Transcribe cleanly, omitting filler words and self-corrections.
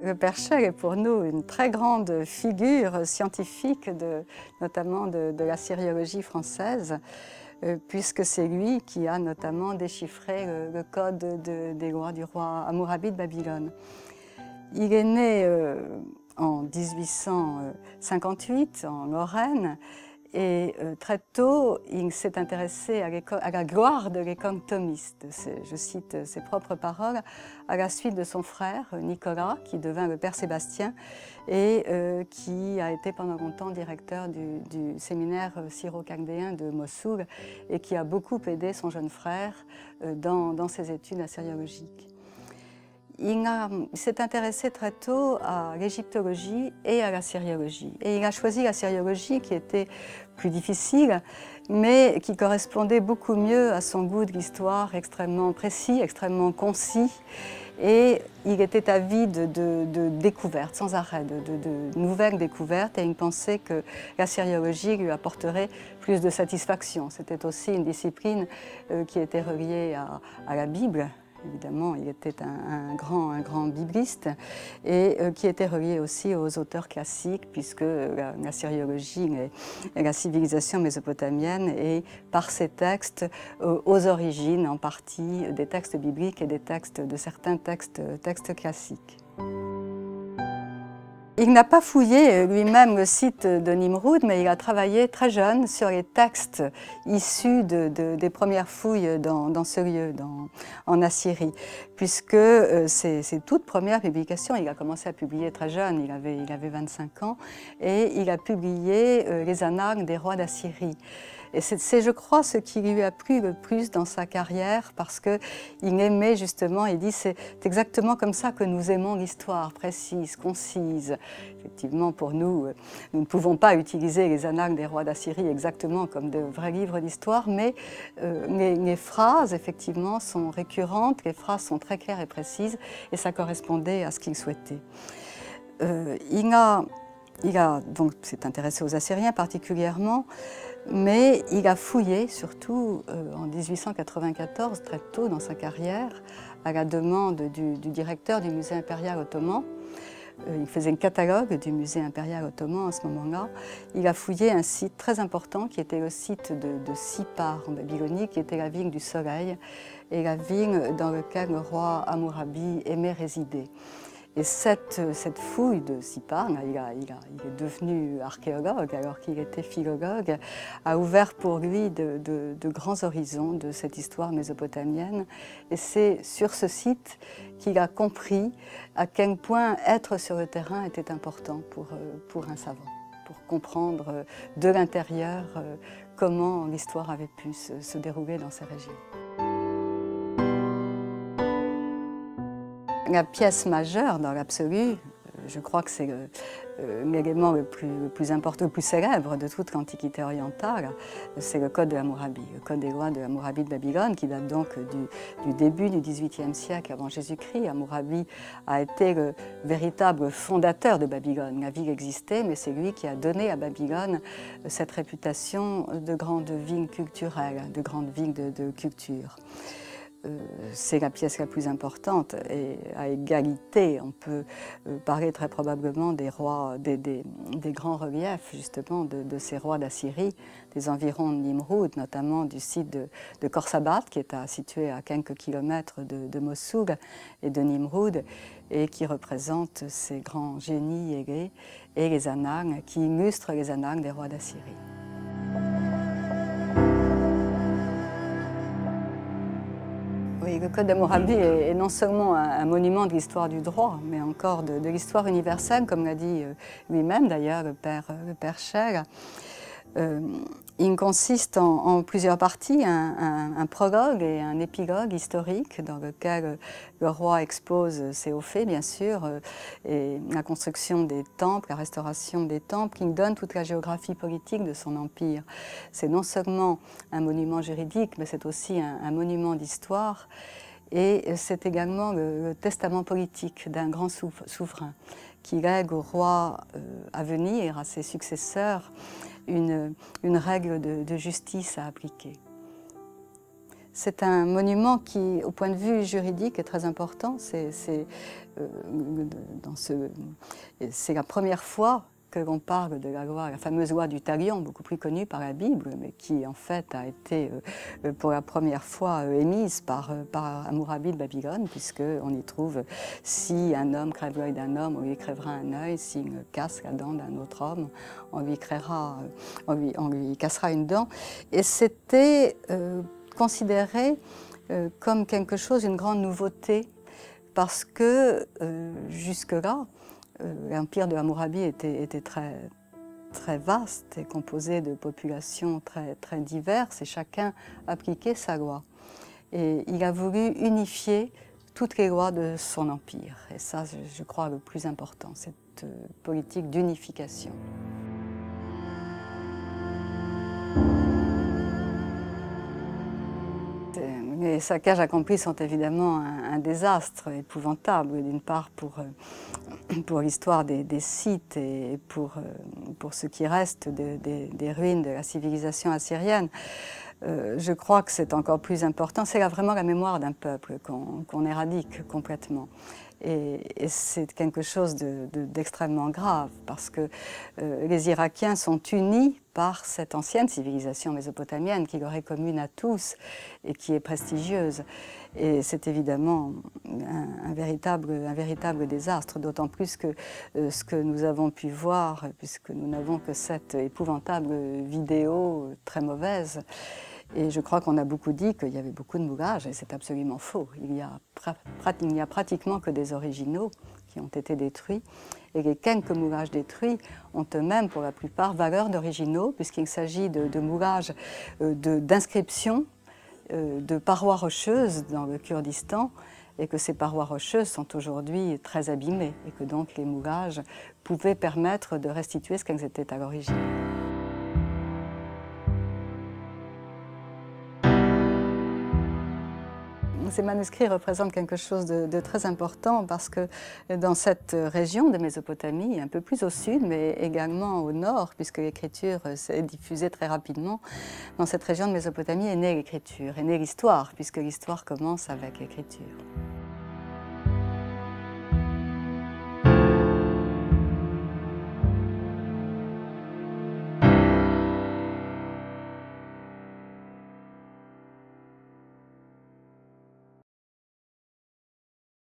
Le Père Chère est pour nous une très grande figure scientifique, notamment de la syriologie française, puisque c'est lui qui a notamment déchiffré le code des lois du roi Hammurabi de Babylone. Il est né en 1858 en Lorraine et très tôt il s'est intéressé à la gloire de l'école thomiste. Je cite ses propres paroles, à la suite de son frère Nicolas qui devint le Père Sébastien et qui a été pendant longtemps directeur du séminaire syro-chaldéen de Mossoul et qui a beaucoup aidé son jeune frère dans ses études assyriologiques. Il s'est intéressé très tôt à l'égyptologie et à la syriologie. Et il a choisi la syriologie qui était plus difficile, mais qui correspondait beaucoup mieux à son goût de l'histoire extrêmement précis, extrêmement concis. Et il était avide de découvertes, sans arrêt, de nouvelles découvertes. Et il pensait que la syriologie lui apporterait plus de satisfaction. C'était aussi une discipline qui était reliée à la Bible. Évidemment, il était un grand bibliste et qui était relié aussi aux auteurs classiques puisque la syriologie est la civilisation mésopotamienne et par ses textes aux origines en partie des textes bibliques et de certains textes classiques. Il n'a pas fouillé lui-même le site de Nimroud, mais il a travaillé très jeune sur les textes issus des premières fouilles dans ce lieu, en Assyrie, puisque ses toutes premières publications, il a commencé à publier très jeune, il avait 25 ans, et il a publié les annales des rois d'Assyrie. Et c'est, je crois, ce qui lui a plu le plus dans sa carrière, parce qu'il aimait justement, il dit, c'est exactement comme ça que nous aimons l'histoire, précise, concise. Effectivement, pour nous, nous ne pouvons pas utiliser les annales des rois d'Assyrie exactement comme de vrais livres d'histoire, mais les phrases, effectivement, sont récurrentes, les phrases sont très claires et précises, et ça correspondait à ce qu'il souhaitait. Il s'est intéressé aux Assyriens particulièrement, mais il a fouillé, surtout en 1894, très tôt dans sa carrière, à la demande du directeur du musée impérial ottoman. Il faisait un catalogue du musée impérial ottoman à ce moment-là. Il a fouillé un site très important qui était le site de Sippar en Babylonie, qui était la ville du soleil, et la ville dans laquelle le roi Hammurabi aimait résider. Et cette fouille de Sippar, il est devenu archéologue alors qu'il était philologue, a ouvert pour lui de grands horizons de cette histoire mésopotamienne. Et c'est sur ce site qu'il a compris à quel point être sur le terrain était important pour un savant, pour comprendre de l'intérieur comment l'histoire avait pu se dérouler dans ces régions. La pièce majeure dans l'absolu, je crois que c'est l'élément le plus important, le plus célèbre de toute l'Antiquité orientale, c'est le Code de Hammurabi, le Code des lois de Hammurabi de Babylone, qui date donc du début du XVIIIe siècle avant Jésus-Christ. Hammurabi a été le véritable fondateur de Babylone. La ville existait, mais c'est lui qui a donné à Babylone cette réputation de grande ville culturelle, de grande ville de culture. C'est la pièce la plus importante et à égalité, on peut parler très probablement des rois, des grands reliefs justement de ces rois d'Assyrie, des environs de Nimroud, notamment du site de Khorsabat qui est situé à quelques kilomètres de Mossoul et de Nimroud et qui représente ces grands génies et les annales qui illustrent les annales des rois d'Assyrie. Oui, le Code d'Hammurabi est non seulement un monument de l'histoire du droit, mais encore de l'histoire universelle, comme l'a dit lui-même d'ailleurs le Père Chère. Il consiste en plusieurs parties, un prologue et un épilogue historique dans lequel le roi expose ses hauts faits, bien sûr, et la construction des temples, la restauration des temples, qui donne toute la géographie politique de son empire. C'est non seulement un monument juridique, mais c'est aussi un monument d'histoire. Et c'est également le testament politique d'un grand souverain qui lègue au roi à venir, à ses successeurs, une règle de justice à appliquer. C'est un monument qui, au point de vue juridique, est très important. C'est la première fois que l'on parle de la loi, la fameuse loi du talion, beaucoup plus connue par la Bible, mais qui en fait a été pour la première fois émise par Hammurabi de Babylone, puisqu'on y trouve si un homme crève l'œil d'un homme, on lui crèvera un œil, s'il casse la dent d'un autre homme, on lui cassera une dent. Et c'était considéré comme quelque chose, une grande nouveauté, parce que jusque-là, l'empire de Hammurabi était très vaste et composé de populations très diverses, et chacun appliquait sa loi. Et il a voulu unifier toutes les lois de son empire. Et ça, je crois, le plus important, cette politique d'unification. Les saccages accomplis sont évidemment un désastre épouvantable, d'une part pour l'histoire des sites et pour ce qui reste des ruines de la civilisation assyrienne. Je crois que c'est encore plus important, c'est vraiment la mémoire d'un peuple qu'on éradique complètement. Et c'est quelque chose d'extrêmement grave, parce que les Irakiens sont unis par cette ancienne civilisation mésopotamienne qui leur est commune à tous et qui est prestigieuse. Et c'est évidemment un véritable désastre, d'autant plus que ce que nous avons pu voir, puisque nous n'avons que cette épouvantable vidéo très mauvaise. Et je crois qu'on a beaucoup dit qu'il y avait beaucoup de moulages, et c'est absolument faux. Il n'y a pratiquement que des originaux qui ont été détruits, et les quelques moulages détruits ont eux-mêmes, pour la plupart, valeur d'originaux, puisqu'il s'agit de moulages d'inscriptions de parois rocheuses dans le Kurdistan, et que ces parois rocheuses sont aujourd'hui très abîmées, et que donc les moulages pouvaient permettre de restituer ce qu'elles étaient à l'origine. Ces manuscrits représentent quelque chose de très important, parce que dans cette région de Mésopotamie, un peu plus au sud, mais également au nord, puisque l'écriture s'est diffusée très rapidement, dans cette région de Mésopotamie est née l'écriture, est née l'histoire, puisque l'histoire commence avec l'écriture.